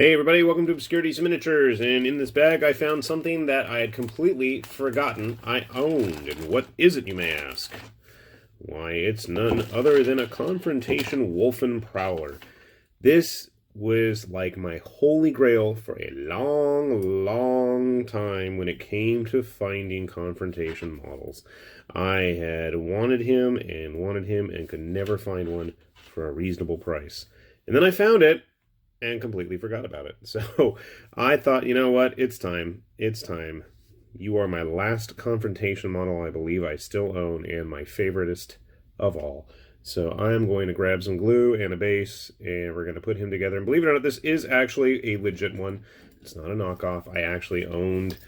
Hey everybody, welcome to Obscurities Miniatures, and in this bag I found something that I had completely forgotten I owned. And what is it, you may ask? Why, it's none other than a Confrontation Wolfen Prowler. This was like my holy grail for a long time when it came to finding Confrontation models. I had wanted him and could never find one for a reasonable price. And then I found it and completely forgot about it. So I thought, you know what, it's time. It's time. You are my last Confrontation model I believe I still own, and my favoritist of all. So I'm going to grab some glue and a base, and we're going to put him together. And believe it or not, this is actually a legit one. It's not a knockoff. I actually owned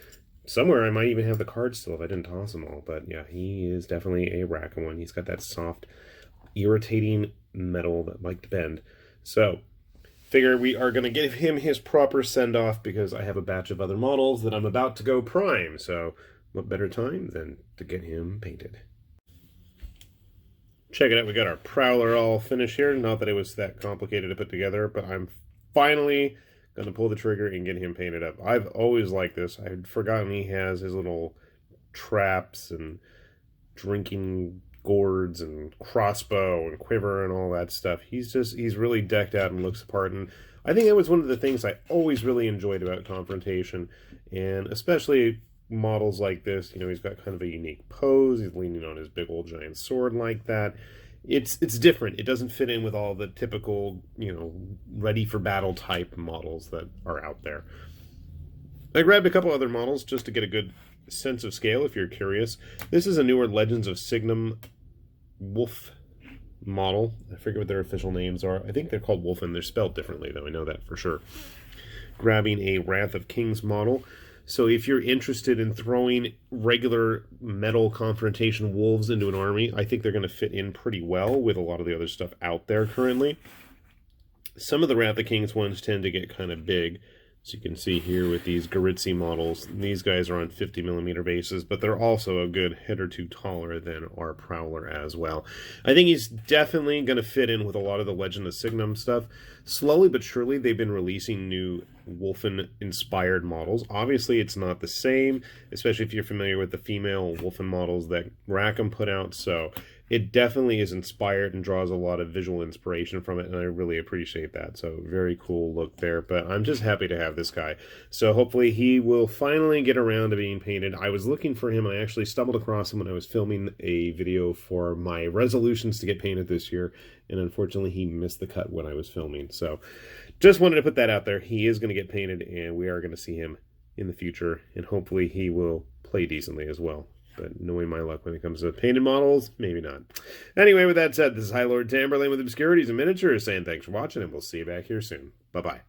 somewhere. I might even have the cards still if I didn't toss them all. But yeah, he is definitely a Rackham one. He's got that soft, irritating metal that like to bend. So figure we are going to give him his proper send-off because I have a batch of other models that I'm about to go prime. So what better time than to get him painted? Check it out, we got our Prowler all finished here. Not that it was that complicated to put together, but I'm finally going to pull the trigger and get him painted up. I've always liked this. I had forgotten he has his little traps and drinking gourds and crossbow and quiver and all that stuff. He's really decked out and looks the part, and I think that was one of the things I always really enjoyed about Confrontation, and especially models like this. You know, he's got kind of a unique pose. He's leaning on his big old giant sword like that. It's different. It doesn't fit in with all the typical, you know, ready for battle type models that are out there. I grabbed a couple other models just to get a good sense of scale if you're curious. This is a newer Legends of Signum Wolf model. I forget what their official names are. I think they're called Wolfen. They're spelled differently though, I know that for sure. Grabbing a Wrath of Kings model. So if you're interested in throwing regular metal Confrontation wolves into an army, I think they're going to fit in pretty well with a lot of the other stuff out there currently. Some of the Wrath of Kings ones tend to get kind of big, as you can see here with these Garitzi models. These guys are on 50mm bases, but they're also a good head or two taller than our Prowler as well. I think he's definitely going to fit in with a lot of the Legend of Signum stuff. Slowly but surely, they've been releasing new Wolfen-inspired models. Obviously, it's not the same, especially if you're familiar with the female Wolfen models that Rackham put out, so it definitely is inspired and draws a lot of visual inspiration from it, and I really appreciate that. So very cool look there, but I'm just happy to have this guy. So hopefully he will finally get around to being painted. I was looking for him, and I actually stumbled across him when I was filming a video for my resolutions to get painted this year, and unfortunately he missed the cut when I was filming. So just wanted to put that out there. He is going to get painted, and we are going to see him in the future, and hopefully he will play decently as well. But knowing my luck when it comes to painted models, maybe not. Anyway, with that said, this is High Lord Tamberlane with Obscurities and Miniatures saying thanks for watching, and we'll see you back here soon. Bye-bye.